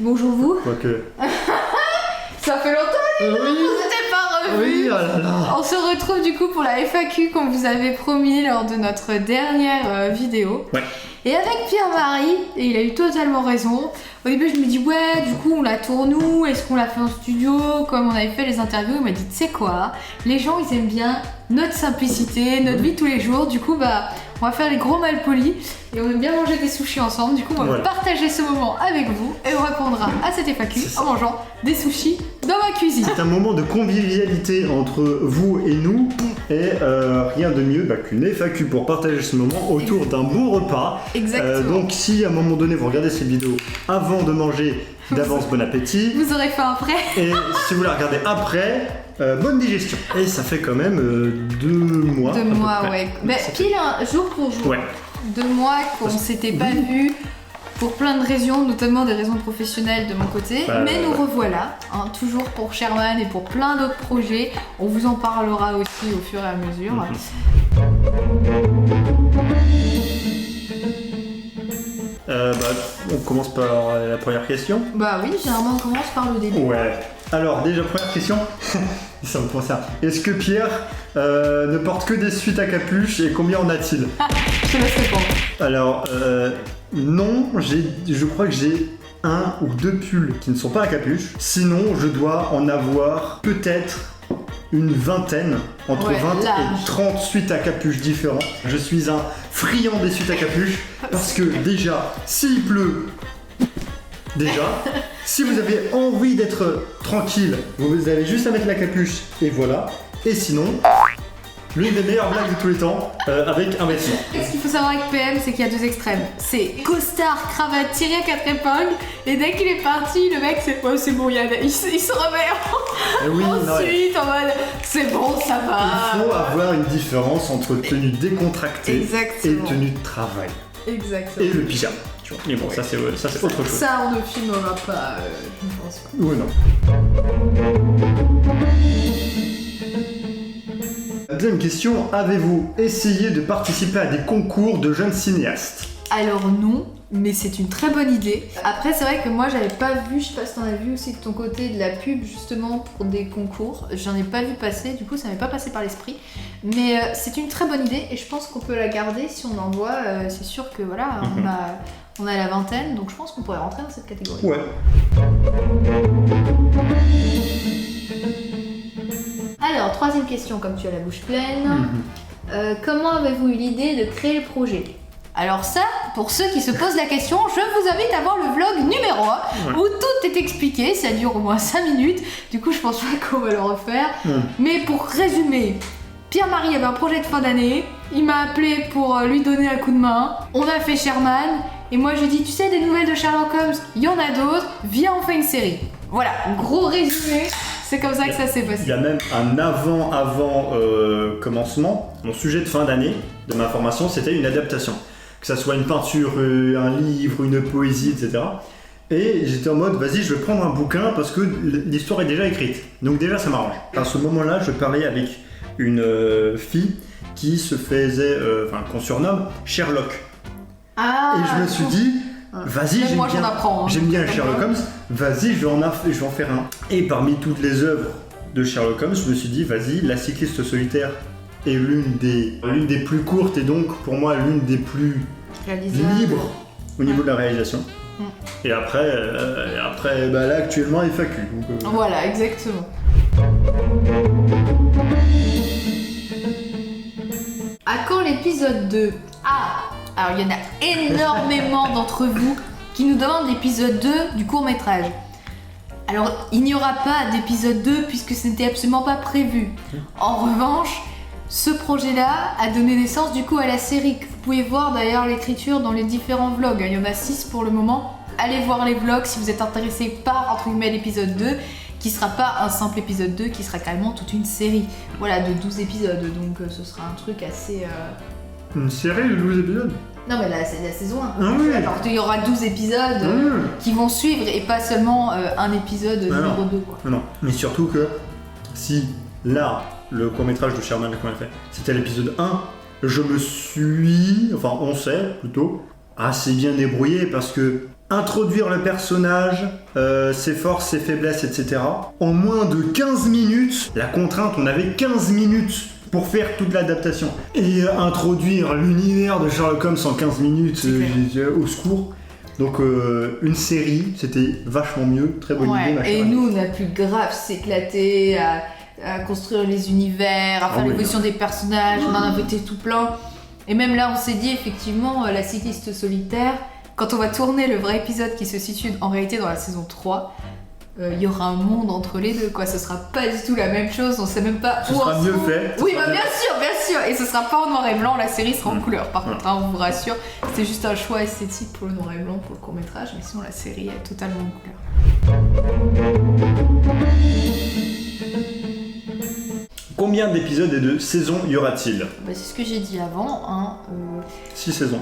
Bonjour vous. Quoique. Ça fait longtemps Oui. on s'était pas revus. Oui, oh là là. On se retrouve du coup pour la FAQ qu'on vous avait promis lors de notre dernière vidéo. Ouais. Et avec Pierre-Marie, et il a eu totalement raison, au début je me dis ouais du coup on la tourne où, est-ce qu'on la fait en studio comme on avait fait les interviews. Il m'a dit tu sais quoi, les gens ils aiment bien notre simplicité, notre vie de tous les jours, du coup bah on va faire les gros malpolis et on aime bien manger des sushis ensemble, du coup on va partager ce moment avec vous et on répondra à cette FAQ en mangeant des sushis dans ma cuisine. C'est un moment de convivialité entre vous et nous et rien de mieux qu'une FAQ pour partager ce moment autour d'un bon repas. Exactement. Donc si à un moment donné vous regardez cette vidéo avant de manger, d'avance bon appétit. Vous aurez faim après. Et si vous la regardez après, bonne digestion. Et ça fait quand même 2 mois. 2 mois, ouais. Bah, pile jour pour jour. Ouais. 2 mois qu'on s'était pas vus pour plein de raisons, notamment des raisons professionnelles de mon côté. Mais nous revoilà, hein, toujours pour Sherman et pour plein d'autres projets. On vous en parlera aussi au fur et à mesure. On commence par la première question. Bah oui, généralement on commence par le début. Ouais. Alors déjà première question, ça me concerne. Est-ce que Pierre ne porte que des suites à capuche et combien en a-t-il? Je te laisse répondre. Alors non, je crois que j'ai 1 ou 2 pulls qui ne sont pas à capuche. Sinon je dois en avoir peut-être une vingtaine, entre 20 et 30 suites à capuche différentes. Je suis un friand des suites à capuche parce que déjà, s'il pleut, si vous avez envie d'être tranquille, vous avez juste à mettre la capuche et voilà. Et sinon, l'une des meilleures blagues de tous les temps, avec un vêtement. Et ce qu'il faut savoir avec PM, c'est qu'il y a 2 extrêmes. C'est costard, cravate, tiré à 4 épingles, et dès qu'il est parti, le mec c'est c'est bon, il se remet ensuite en mode c'est bon, ça va. Il faut avoir une différence entre tenue décontractée et tenue de travail. Exactement. Et le pyjama. Tu vois. Mais bon, ça c'est autre chose. Ça on ne filmera pas, je ne pense pas. Oui, non. Deuxième question, avez-vous essayé de participer à des concours de jeunes cinéastes? Alors non, mais c'est une très bonne idée. Après c'est vrai que moi j'avais pas vu, je sais pas si t'en as vu aussi de ton côté, de la pub justement pour des concours. J'en ai pas vu passer, du coup ça m'est pas passé par l'esprit. Mais c'est une très bonne idée et je pense qu'on peut la garder si on en voit. C'est sûr que voilà, on a la vingtaine, donc je pense qu'on pourrait rentrer dans cette catégorie. Ouais. Alors, 3e question, comme tu as la bouche pleine. Comment avez-vous eu l'idée de créer le projet? Alors ça, pour ceux qui se posent la question, je vous invite à voir le vlog numéro 1 où tout est expliqué, ça dure au moins 5 minutes, du coup je pense pas qu'on va le refaire. Mais pour résumer, Pierre-Marie avait un projet de fin d'année, il m'a appelé pour lui donner un coup de main, on a fait Sherman, et moi je lui ai dit tu sais des nouvelles de Sherlock Holmes, il y en a d'autres, viens on fait une série. Voilà, gros résumé. C'est comme ça que ça s'est passé. Il y a même un avant commencement. Mon sujet de fin d'année de ma formation, c'était une adaptation. Que ça soit une peinture, un livre, une poésie, etc. Et j'étais en mode, vas-y, je vais prendre un bouquin parce que l'histoire est déjà écrite. Donc déjà, ça m'arrange. À ce moment-là, je parlais avec une fille qui se faisait, qu'on surnomme Sherlock. Ah, et je me suis dit... Vas-y, j'aime bien Sherlock Holmes, vas-y, je vais en faire un. Et parmi toutes les œuvres de Sherlock Holmes, je me suis dit, vas-y, La cycliste solitaire est l'une des plus courtes et donc pour moi l'une des plus libres au niveau de la réalisation. Et après là actuellement FAQ. Donc, Voilà, exactement. À quand l'épisode 2? Alors il y en a énormément d'entre vous qui nous demandent l'épisode 2 du court-métrage. Alors il n'y aura pas d'épisode 2 puisque ce n'était absolument pas prévu. En revanche, ce projet-là a donné naissance du coup à la série que vous pouvez voir d'ailleurs l'écriture dans les différents vlogs. Il y en a 6 pour le moment. Allez voir les vlogs si vous êtes intéressé par entre guillemets l'épisode 2 qui sera pas un simple épisode 2, qui sera carrément toute une série. Voilà, de 12 épisodes, donc ce sera un truc assez... Une série de 12 épisodes? Non mais là c'est la saison 1. Oui. Alors il y aura 12 épisodes qui vont suivre et pas seulement un épisode numéro 2 quoi. Non, mais surtout que si là, le court-métrage de Sherman qu'on a fait, c'était l'épisode 1, on s'est plutôt assez bien débrouillé parce que introduire le personnage, ses forces, ses faiblesses, etc. En moins de 15 minutes, la contrainte, on avait 15 minutes pour faire toute l'adaptation. Et introduire l'univers de Sherlock Holmes en 15 minutes, au secours. Donc une série, c'était vachement mieux, très bonne idée. Et nous, on a pu grave s'éclater à construire les univers, à faire l'évolution des personnages, on en a voté tout plein. Et même là, on s'est dit effectivement, la cycliste solitaire, quand on va tourner le vrai épisode qui se situe en réalité dans la saison 3, il y aura un monde entre les deux, quoi. Ce sera pas du tout la même chose, on sait même pas où. Ce sera mieux fait. Oui, bah bien sûr. Et ce sera pas en noir et blanc, la série sera en couleur. Par contre, on vous rassure, c'était juste un choix esthétique pour le noir et blanc, pour le court-métrage, mais sinon la série est totalement en couleur. Combien d'épisodes et de saisons y aura-t-il ? Bah, c'est ce que j'ai dit avant, 6 saisons.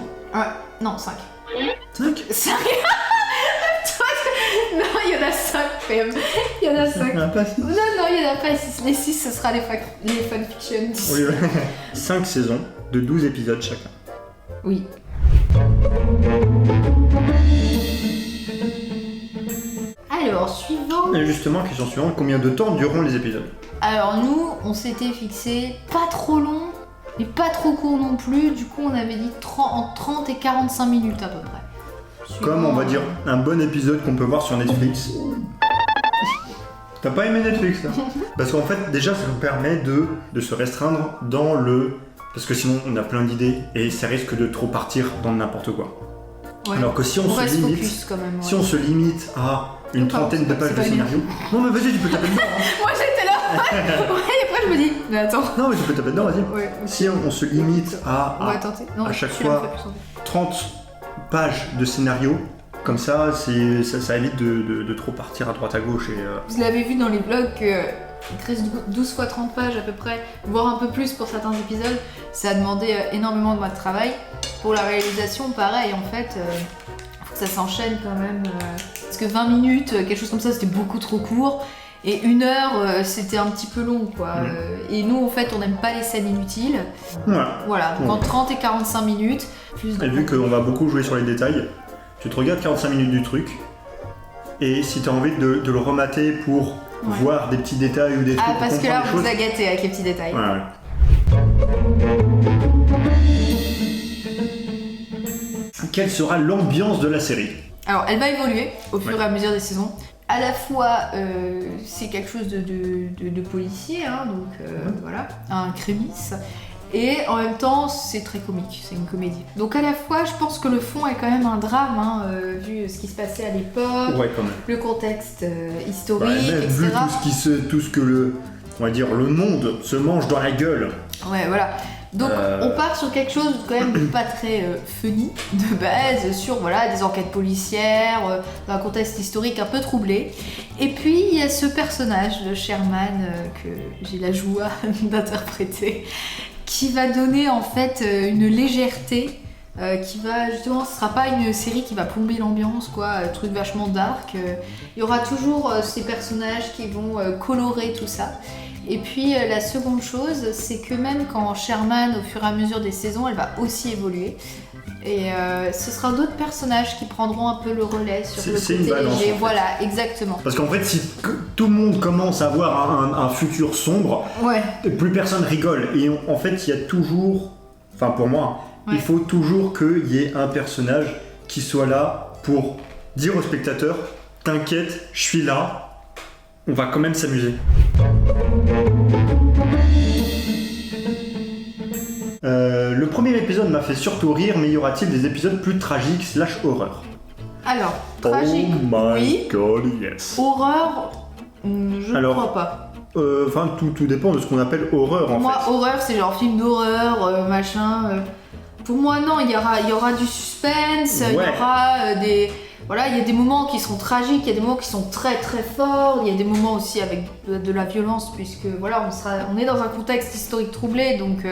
Non, 5. 5 5 Non, il y en a 5 quand même. Il y en a 5. Il y en a pas 6. Non, il y en a pas 6. Les 6, ce sera les fanfictions. Oui, 5 saisons de 12 épisodes chacun. Oui. Alors, suivant. Et justement, question suivante, combien de temps dureront les épisodes ? Alors nous, on s'était fixé pas trop long, mais pas trop court non plus. Du coup, on avait dit entre 30 et 45 minutes à peu près. Comme on va dire un bon épisode qu'on peut voir sur Netflix. T'as pas aimé Netflix là ? Parce qu'en fait, déjà, ça nous permet de se restreindre dans le... Parce que sinon, on a plein d'idées et ça risque de trop partir dans n'importe quoi. Ouais. Alors que si on se limite, focus, quand même, si on se limite à une trentaine de pages de scénario... Non mais vas-y, tu peux taper dedans. Moi j'étais là. Ouais, et après je me dis, mais attends. Non mais tu peux taper dedans, vas-y. Ouais, okay. Si on se limite à chaque fois 30 pages de scénario, comme ça, ça évite de trop partir à droite à gauche. Et, Vous l'avez vu dans les vlogs il reste 12 fois 30 pages à peu près, voire un peu plus pour certains épisodes. Ça a demandé énormément de travail. Pour la réalisation, pareil, en fait, faut que ça s'enchaîne quand même. Parce que 20 minutes, quelque chose comme ça, c'était beaucoup trop court. Et 1 heure, c'était un petit peu long, quoi. Et nous, en fait, on n'aime pas les scènes inutiles. Voilà, donc entre 30 et 45 minutes. Et vu qu'on va beaucoup jouer sur les détails, tu te regardes 45 minutes du truc. Et si tu as envie de le remater pour voir des petits détails ou des trucs... Ah, parce que là, on vous a gâté avec les petits détails. Quelle sera l'ambiance de la série ? Alors, elle va évoluer au fur et à mesure des saisons. À la fois, c'est quelque chose de policier, hein, donc voilà, un crémis. Et en même temps, c'est très comique, c'est une comédie. Donc à la fois, je pense que le fond est quand même un drame, hein, vu ce qui se passait à l'époque, le contexte historique, etc. Vu tout ce que le monde se mange dans la gueule. Ouais, voilà. Donc on part sur quelque chose quand même pas très funny de base, sur des enquêtes policières, dans un contexte historique un peu troublé. Et puis il y a ce personnage de Sherman que j'ai la joie d'interpréter, qui va donner en fait une légèreté, qui va justement, ce sera pas une série qui va plomber l'ambiance, quoi, un truc vachement dark. Il y aura toujours ces personnages qui vont colorer tout ça. Et puis la seconde chose, c'est que même quand Sherman, au fur et à mesure des saisons, elle va aussi évoluer. Et ce sera d'autres personnages qui prendront un peu le relais sur le côté léger. Voilà, exactement. Parce qu'en fait, si tout le monde commence à avoir un futur sombre, plus personne rigole. Et en fait, il y a toujours, enfin pour moi, il faut toujours qu'il y ait un personnage qui soit là pour dire au spectateur, t'inquiète, je suis là, on va quand même s'amuser. Le premier épisode m'a fait surtout rire, mais y aura-t-il des épisodes plus tragiques / horreur ? Alors, tragique, oui. God, yes. Horreur, je ne crois pas. Enfin, tout dépend de ce qu'on appelle horreur, pour moi, horreur, c'est genre film d'horreur, machin. Pour moi, non, il y aura du suspense, il y aura des... Voilà, il y a des moments qui sont tragiques, il y a des moments qui sont très très forts, il y a des moments aussi avec de la violence, puisque voilà, on est dans un contexte historique troublé, donc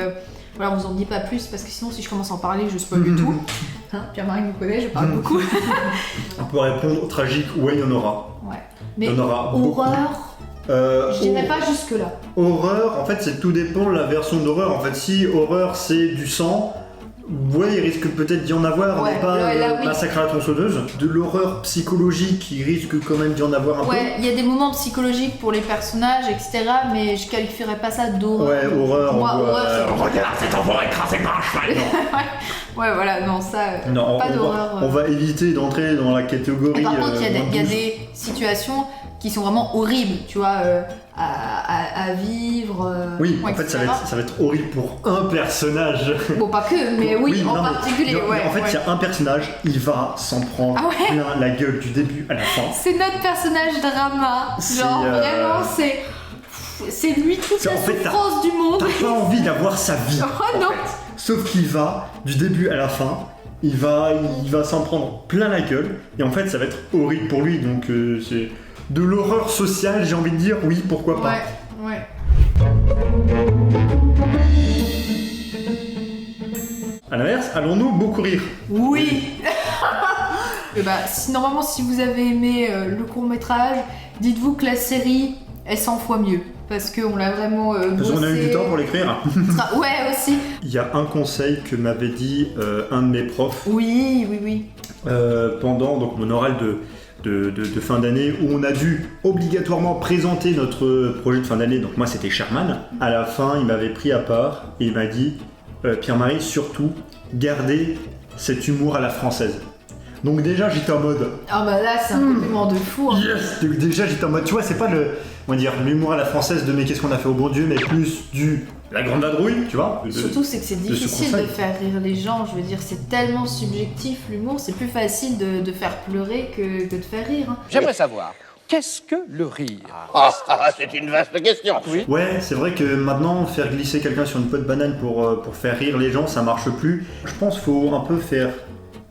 voilà, on vous en dit pas plus, parce que sinon si je commence à en parler, je spoil du tout. Hein, Pierre-Marie me connaît, je parle beaucoup. On peut répondre tragique, ouais, il y en aura. Ouais. Mais il y en aura horreur, je dirais pas jusque là. Horreur, en fait, tout dépend de la version d'horreur. En fait, si horreur c'est du sang, Ouais, il risque peut-être d'y en avoir, Ouais, mais pas là, oui. Massacre à la tronçonneuse. De l'horreur psychologique, il risque quand même d'y en avoir un Ouais, il y a des moments psychologiques pour les personnages, etc. Mais je qualifierais pas ça peu. d'horreur. Ouais, horreur, Moi, on voit, horreur, c'est- Regarde cet enfant écrasé par un cheval. Ouais, voilà, non, ça. Non, pas on d'horreur. va, on va éviter d'entrer dans la catégorie. Et par contre, il y a moins des 12. situations qui sont vraiment horribles, tu vois, à vivre. Oui, ou en fait, ça etc. va être horrible pour un personnage. Bon, pas que, mais oui, en non, mais- particulier, non, mais ouais. en fait, il ouais. y a un personnage, il va s'en prendre Ah ouais plein la gueule du début à la fin. C'est notre personnage drama. C'est, Genre, vraiment, c'est lui toute C'est- la en fait, souffrance du monde. T'as pas envie d'avoir sa vie. Oh en non. fait. Sauf qu'il va, du début à la fin, il va s'en prendre plein la gueule. Et en fait, ça va être horrible pour lui. Donc, c'est de l'horreur sociale, j'ai envie de dire. Oui, pourquoi pas. Ouais, ouais. À l'inverse, allons-nous beaucoup rire? Oui. Et bah, normalement, si vous avez aimé le court-métrage, dites-vous que la série est 100 fois mieux. Parce qu'on l'a vraiment Parce qu'on a eu bossé. du temps pour l'écrire. Ouais, aussi. Il y a un conseil que m'avait dit un de mes profs Oui, oui, oui. pendant donc, mon oral de fin d'année où on a dû obligatoirement présenter notre projet de fin d'année. Donc moi c'était Sherman. À la fin il m'avait pris à part et il m'a dit Pierre-Marie, surtout gardez cet humour à la française. Donc déjà j'étais en mode Ah bah là, c'est un compliment de fou. Hein. yes. Donc, déjà j'étais en mode, tu vois, c'est pas on va dire l'humour à la française de mais qu'est-ce qu'on a fait au bon Dieu, mais plus la grande vadrouille, tu vois. Surtout, c'est que c'est ce difficile de conseil. faire rire les gens. Je veux dire, c'est tellement subjectif l'humour. C'est plus facile de faire pleurer que de faire rire. Hein. J'aimerais savoir, qu'est-ce que le rire? C'est une vaste question. Oui. Ouais, c'est vrai que maintenant, faire glisser quelqu'un sur une peau de banane pour faire rire les gens, ça marche plus. Je pense qu'il faut un peu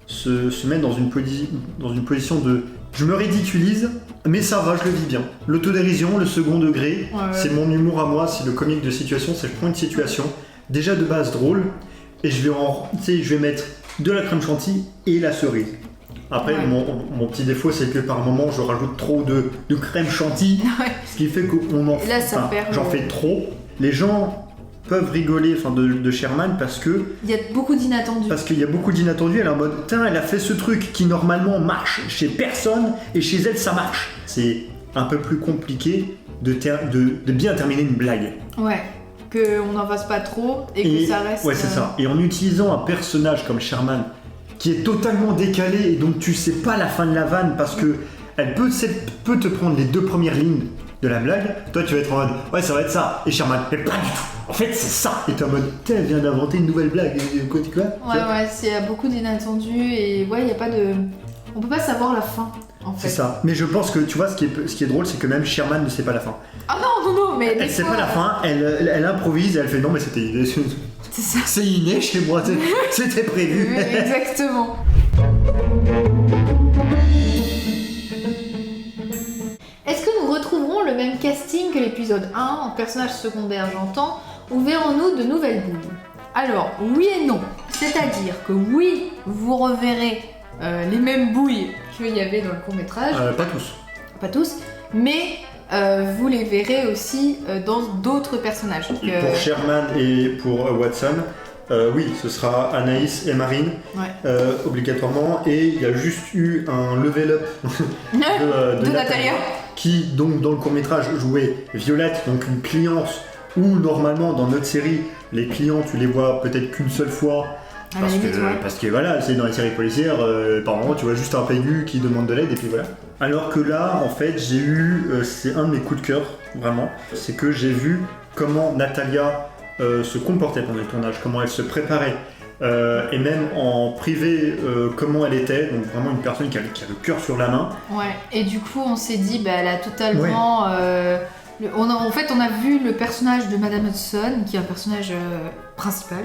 se mettre dans une position de je me ridiculise, mais ça va, je le vis bien. L'autodérision, le second degré, Ouais. c'est mon humour à moi, c'est le comique de situation, c'est je prends une situation, déjà de base drôle, et je vais mettre de la crème chantilly et la cerise. Après, Ouais. mon petit défaut, c'est que par moment, je rajoute trop de crème chantilly, Ouais. ce qui fait qu'on en Et là, ça perd j'en le- fais trop. Les gens peuvent rigoler de Sherman parce Il y a beaucoup d'inattendus. qu'il y a beaucoup d'inattendus. Elle est en mode, tiens, elle a fait ce truc qui normalement marche chez personne et chez elle ça marche. C'est un peu plus compliqué de bien terminer une blague. Ouais. Qu'on n'en fasse pas trop et que ça reste. Ouais, c'est ça. Et en utilisant un personnage comme Sherman qui est totalement décalé et donc tu sais pas la fin de la vanne parce que elle peut te prendre les 2 premières lignes de la blague, toi tu vas être en mode ouais ça va être ça, et Sherman mais pas du tout, en fait c'est ça, et t'es en mode tiens elle vient d'inventer une nouvelle blague, et quoi tu vois. Ouais, il y a beaucoup d'inattendus et ouais, il n'y a pas de. On peut pas savoir la fin en fait. C'est ça, mais je pense que tu vois ce qui est drôle c'est que même Sherman ne sait pas la fin. Ah non, mais. des Elle sait fois, pas la fin, elle improvise et elle fait non mais c'était C'est ça. c'est inné chez moi, c'était prévu. Oui, exactement. Est-ce que nous retrouverons le même casting que l'épisode 1 en personnage secondaire, j'entends, ou verrons-nous de nouvelles boules? Alors, oui et non. C'est-à-dire que oui, vous reverrez les mêmes bouilles qu'il y avait dans le court-métrage, Pas tous. pas tous, mais vous les verrez aussi dans d'autres personnages. Donc, Pour Sherman et pour Watson, oui, ce sera Anaïs et Marine, ouais. obligatoirement, et il y a juste eu un level up de Natalia. qui, donc, dans le court-métrage, jouait Violette, donc une cliente, où normalement, dans notre série, les clients, tu les vois peut-être qu'une seule fois, À la limite, ouais. parce que voilà, c'est dans les séries policières, par moment, tu vois juste un pégu qui demande de l'aide, et puis voilà. Alors que là, en fait, j'ai eu, c'est un de mes coups de cœur, vraiment, c'est que j'ai vu comment Natalia se comportait pendant le tournage, comment elle se préparait, et même en privé, comment elle était, donc vraiment une personne qui a le cœur sur la main. Ouais, et du coup, on s'est dit, bah, elle a totalement. En fait, on a vu le personnage de Madame Hudson, qui est un personnage principal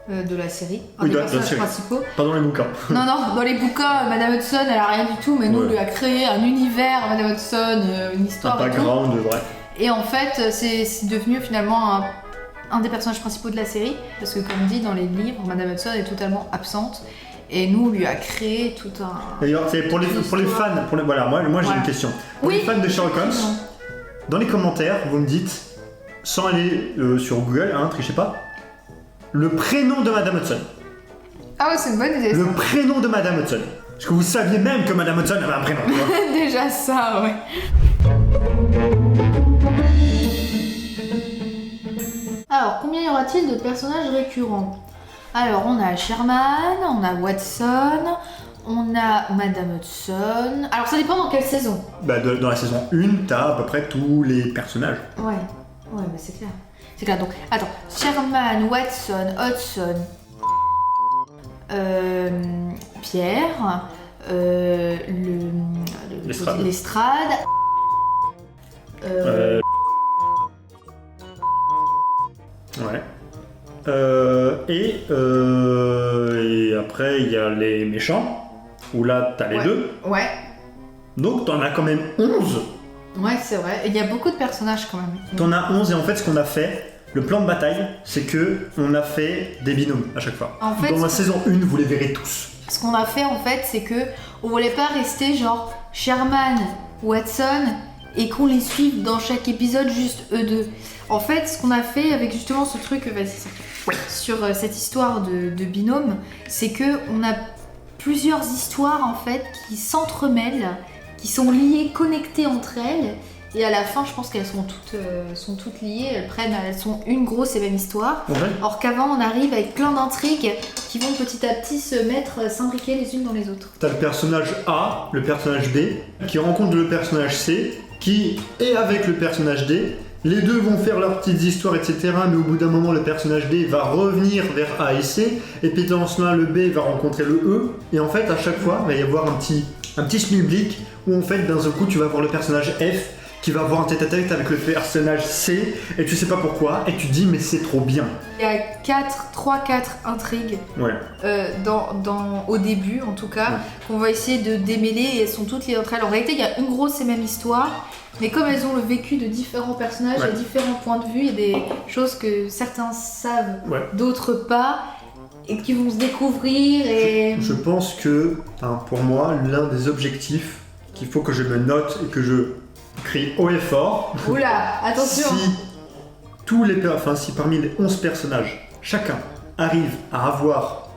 de la série, un Oui, des de la personnages série. principaux. Pas dans les bouquins. Non, dans les bouquins, Madame Hudson, elle a rien du tout, mais nous, on Ouais. lui a créé un univers, Madame Hudson, une Un histoire et tout. background, vrai. Et en fait, c'est devenu finalement un des personnages principaux de la série, parce que comme dit dans les livres, Madame Hudson est totalement absente, et nous, on lui a créé tout un... D'ailleurs, c'est pour les fans, voilà, moi j'ai Voilà. une question. Pour Oui. les fans de Sherlock Holmes, Non. dans les commentaires, vous me dites, sans aller sur Google, trichez pas, le prénom de Madame Hudson. Ah ouais, c'est une bonne idée. Le prénom de Madame Hudson. Parce que vous saviez même que Madame Hudson avait un prénom, tu vois. Déjà ça, ouais. Alors, combien y aura-t-il de personnages récurrents? Alors, on a Sherman, on a Watson, on a Madame Hudson. Alors, ça dépend dans quelle saison. Bah, dans la saison 1, t'as à peu près tous les personnages. Ouais, mais c'est clair. C'est clair, donc, attends. Sherman, Watson, Hudson, Pierre, l'Estrade, Ouais. Et après, il y a les méchants, où là, t'as les deux. Ouais, Donc, t'en as quand même 11. ouais, c'est vrai. Il y a beaucoup de personnages quand même. T'en as 11, et en fait, ce qu'on a fait, le plan de bataille, c'est que on a fait des binômes à chaque fois. En fait, dans la saison 1, vous les verrez tous. Ce qu'on a fait en fait, c'est que on voulait pas rester genre Sherman, Watson et qu'on les suive dans chaque épisode juste eux deux. En fait, ce qu'on a fait avec justement ce truc, sur cette histoire de binôme, c'est que on a plusieurs histoires en fait qui s'entremêlent, qui sont liées, connectées entre elles. Et à la fin, je pense qu'elles sont toutes liées, elles sont une grosse et même histoire. Ouais. Or qu'avant, on arrive avec plein d'intrigues qui vont petit à petit s'imbriquer les unes dans les autres. T'as le personnage A, le personnage B, qui rencontre le personnage C, qui est avec le personnage D. Les deux vont faire leurs petites histoires, etc. Mais au bout d'un moment, le personnage D va revenir vers A et C. Et puis dans ce moment, le B va rencontrer le E. Et en fait, à chaque fois, il va y avoir un petit schmilblick où en fait, d'un seul coup, tu vas voir le personnage F qui va avoir un tête-à-tête avec le personnage C, et tu sais pas pourquoi, et tu te dis mais c'est trop bien. Il y a 3-4 intrigues Ouais. au début en tout cas, qu'on va essayer de démêler et elles sont toutes liées entre elles. En réalité, il y a une grosse et même histoire, mais comme elles ont le vécu de différents personnages et différents points de vue, il y a des choses que certains savent, d'autres pas, et qui vont se découvrir et... Je pense que, pour moi, l'un des objectifs qu'il faut que je me note et que je crie haut et fort. Oula, attention. Si parmi les 11 personnages, chacun arrive à avoir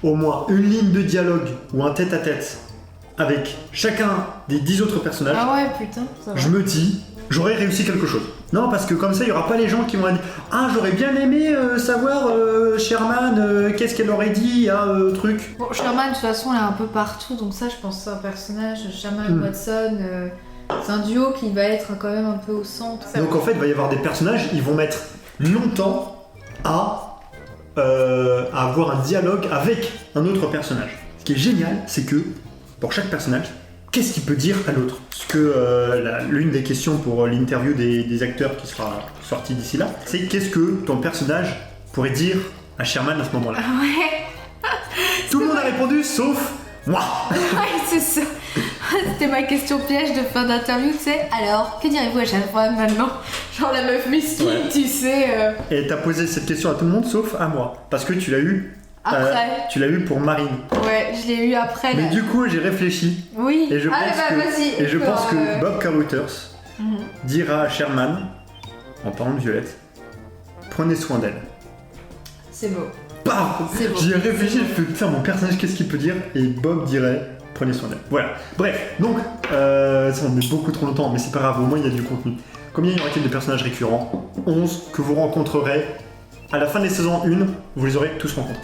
au moins une ligne de dialogue ou un tête-à-tête avec chacun des 10 autres personnages, ah ouais, putain, ça va. Je me dis, j'aurais réussi quelque chose. Non, parce que comme ça, il n'y aura pas les gens qui vont dire « Ah, j'aurais bien aimé savoir Sherman, qu'est-ce qu'elle aurait dit à truc. » Bon, Sherman, de toute façon, elle est un peu partout, donc ça, je pense que c'est un personnage, Sherman, Watson... c'est un duo qui va être quand même un peu au centre. Donc en fait, il va y avoir des personnages, ils vont mettre longtemps à avoir un dialogue avec un autre personnage. Ce qui est génial, c'est que pour chaque personnage, qu'est-ce qu'il peut dire à l'autre? Parce que l'une des questions pour l'interview des acteurs qui sera sortie d'ici là, c'est qu'est-ce que ton personnage pourrait dire à Sherman à ce moment-là? Ouais. Tout le monde a répondu, sauf moi. Ouais, c'est ça. C'était ma question piège de fin d'interview, tu sais. Alors, que direz-vous à chaque fois maintenant? Genre la meuf mystique, tu sais. Et t'as posé cette question à tout le monde sauf à moi. Parce que tu l'as eu. Après. Tu l'as eu pour Marine. Ouais, je l'ai eu après. Mais du coup, j'ai réfléchi. Oui. Et je pense que vas-y. Bob Carruthers dira à Sherman, en parlant de Violette, prenez soin d'elle. C'est beau. Paf. C'est beau. J'y ai réfléchi, je fais putain, mon personnage, qu'est-ce qu'il peut dire? Et Bob dirait, prenez soin d'elle. Voilà. Bref, donc, ça on met beaucoup trop longtemps, mais c'est pas grave, au moins il y a du contenu. Combien y aura-t-il de personnages récurrents? 11 que vous rencontrerez à la fin des saisons 1, vous les aurez tous rencontrés.